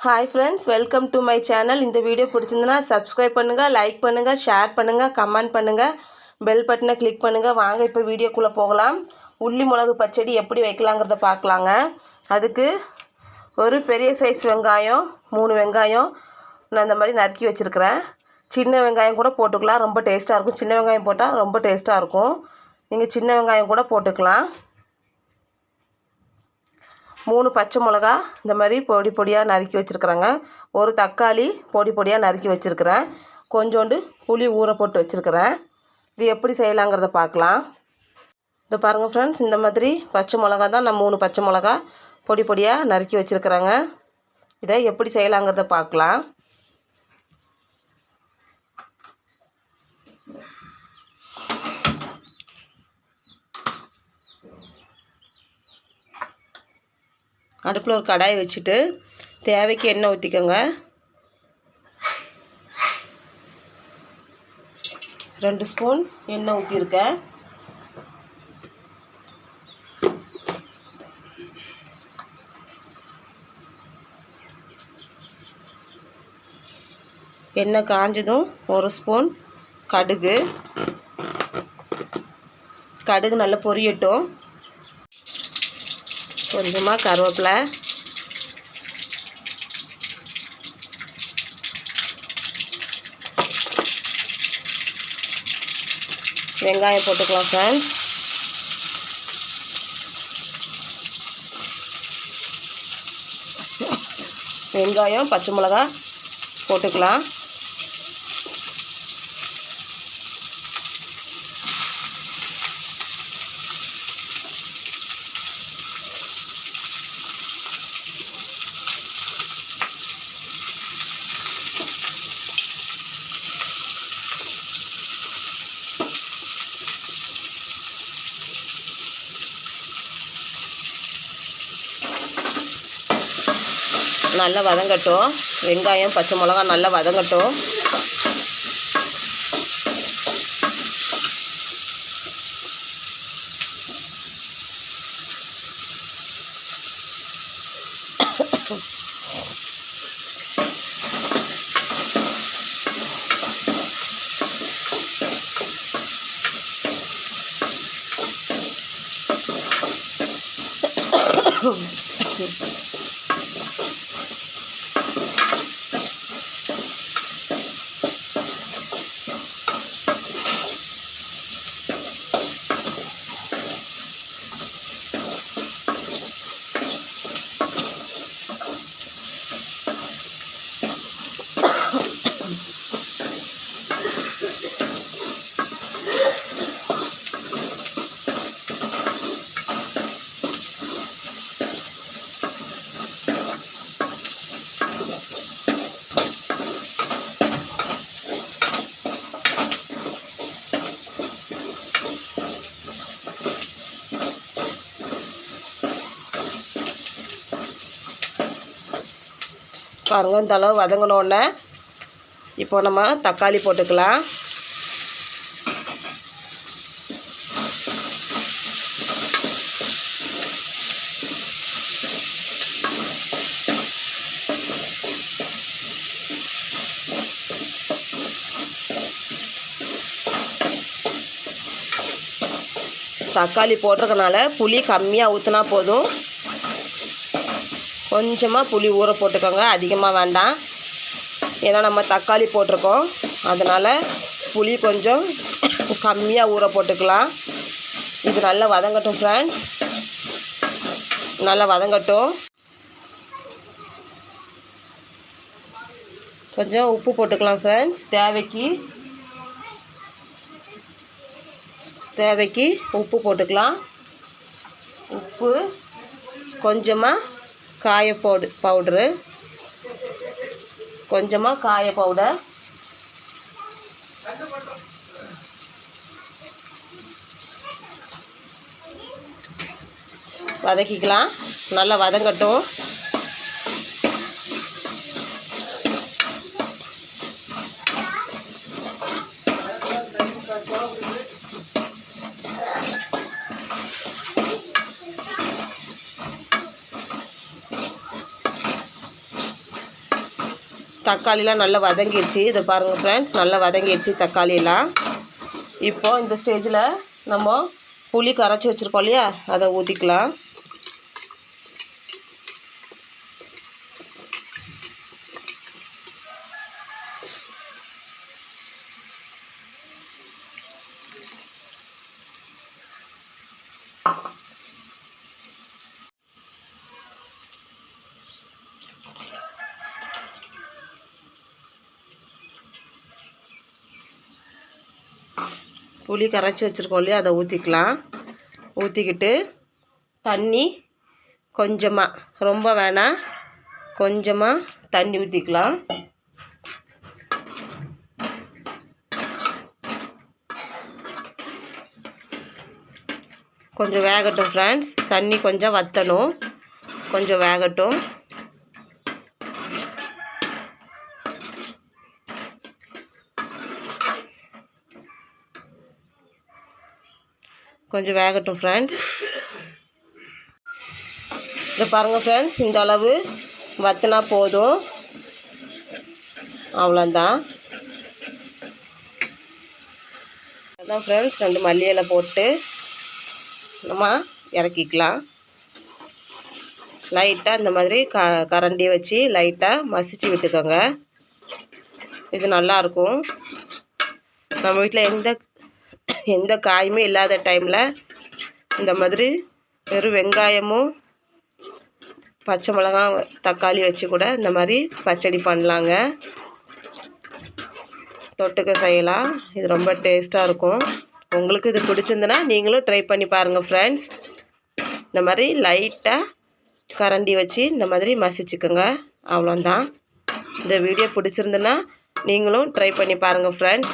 Hi friends, welcome to my channel. இந்த video பிடிச்சிருந்தனா subscribe பண்ணுங்கள், like பண்ணுங்கள், ஷேர் பண்ணுங்கள், கமெண்ட் பண்ணுங்கள், பெல் பட்டனை கிளிக் பண்ணுங்கள். வாங்க இப்போ வீடியோக்குள்ளே போகலாம். உள்ளி மிளகு பச்சடி எப்படி வைக்கலாங்கிறத பார்க்கலாங்க. அதுக்கு ஒரு பெரிய சைஸ் வெங்காயம், 3 வெங்காயம் நான் இந்த மாதிரி நறுக்கி வச்சுருக்கிறேன். சின்ன வெங்காயம் கூட போட்டுக்கலாம், ரொம்ப டேஸ்ட்டாக இருக்கும். சின்ன வெங்காயம் போட்டால் ரொம்ப டேஸ்ட்டாக இருக்கும். நீங்கள் சின்ன வெங்காயம் கூட போட்டுக்கலாம். 3 பச்சை மிளகா இந்த மாதிரி பொடி பொடியாக நறுக்கி வச்சுருக்குறேங்க. ஒரு தக்காளி பொடி பொடியாக நறுக்கி வச்சுருக்கிறேன். கொஞ்சோண்டு புளி ஊற போட்டு வச்சுருக்கிறேன். இது எப்படி செய்யலாங்கிறத பார்க்கலாம். இதை பாருங்கள் ஃப்ரெண்ட்ஸ், இந்த மாதிரி பச்சை மிளகா தான் நான் 3 பச்சை மிளகா பொடி பொடியாக நறுக்கி வச்சுருக்கிறேங்க. இதை எப்படி செய்யலாங்கிறத பார்க்கலாம். அடுப்பில் ஒரு கடாய் வச்சுட்டு தேவைக்கு எண்ணெய் ஊற்றிக்கோங்க. 2 ஸ்பூன் எண்ணெய் ஊற்றிருக்கேன். எண்ணெய் காஞ்சதும் 1 ஸ்பூன் கடுகு நல்லா பொரியட்டும். கொஞ்சமாக கருவேப்பிலை, வெங்காயம் போட்டுக்கலாம் ஃப்ரெண்ட்ஸ். வெங்காயம் பச்சை மிளகா போட்டுக்கலாம். நல்லா வதங்கட்டும். வெங்காயம் பச்சை மிளகா நல்லா வதங்கட்டும். பாருங்க, இந்த அளவு வதங்கினோடனே இப்போ நம்ம தக்காளி போட்டுக்கலாம். தக்காளி போட்டிருக்கனால புளி கம்மியாக ஊற்றினா போதும். கொஞ்சமாக புளி ஊற போட்டுக்கோங்க, அதிகமாக வேண்டாம். ஏன்னா நம்ம தக்காளி போட்டிருக்கோம், அதனால் புளி கொஞ்சம் கம்மியாக ஊற போட்டுக்கலாம். இது நல்லா வதங்கட்டும் ஃப்ரெண்ட்ஸ், நல்லா வதங்கட்டும். கொஞ்சம் உப்பு போட்டுக்கலாம் ஃப்ரெண்ட்ஸ். தேவைக்கு உப்பு போட்டுக்கலாம். உப்பு, கொஞ்சமாக காய பவுடரு, கொஞ்சமாக காய பவுடர், வதக்கிக்கலாம். நல்லா வதங்கட்டும். தக்காளிலாம் நல்லா வதங்கிடுச்சு. இதை பாருங்கள் ஃப்ரெண்ட்ஸ், நல்லா வதங்கிடுச்சு தக்காளியெல்லாம். இப்போது இந்த ஸ்டேஜில் நம்ம புளி கரைச்சி வச்சுருக்கோம் இல்லையா, அதை ஊற்றிக்கலாம். புளி கரைச்சி வச்சுருக்கோம் இல்லையா, அதை ஊற்றிக்கலாம். ஊற்றிக்கிட்டு தண்ணி கொஞ்சமாக, ரொம்ப வேணாம், கொஞ்சமாக தண்ணி ஊற்றிக்கலாம். கொஞ்சம் வேகட்டும் ஃப்ரெண்ட்ஸ், தண்ணி கொஞ்சம் வற்றணும், கொஞ்சம் வேகட்டும். கொஞ்சம் வேகட்டும் ஃப்ரெண்ட்ஸ். இதை பாருங்கள் ஃப்ரெண்ட்ஸ், இந்த அளவு வற்றினா போதும், அவ்வளோதான். அதான் ஃப்ரெண்ட்ஸ், 2 மல்லி இலை போட்டு நம்ம இறக்கிக்கலாம். லைட்டாக இந்த மாதிரி கரண்டியை வச்சு லைட்டாக மசிச்சு விட்டுக்கோங்க. இது நல்லாயிருக்கும். நம்ம வீட்டில் எந்த காயுமே இல்லாத டைமில் இந்த மாதிரி வெறும் வெங்காயமும் பச்சை மிளகாய் தக்காளி வச்சு கூட இந்த மாதிரி பச்சடி பண்ணலாங்க. தொட்டுக்க செய்யலாம். இது ரொம்ப டேஸ்ட்டாக இருக்கும். உங்களுக்கு இது பிடிச்சிருந்துன்னா நீங்களும் ட்ரை பண்ணி பாருங்கள் ஃப்ரெண்ட்ஸ். இந்த மாதிரி லைட்டாக கரண்டி வச்சு இந்த மாதிரி மசிச்சுக்கோங்க, அவ்வளோதான். இந்த வீடியோ பிடிச்சிருந்துன்னா நீங்களும் ட்ரை பண்ணி பாருங்கள் ஃப்ரெண்ட்ஸ்.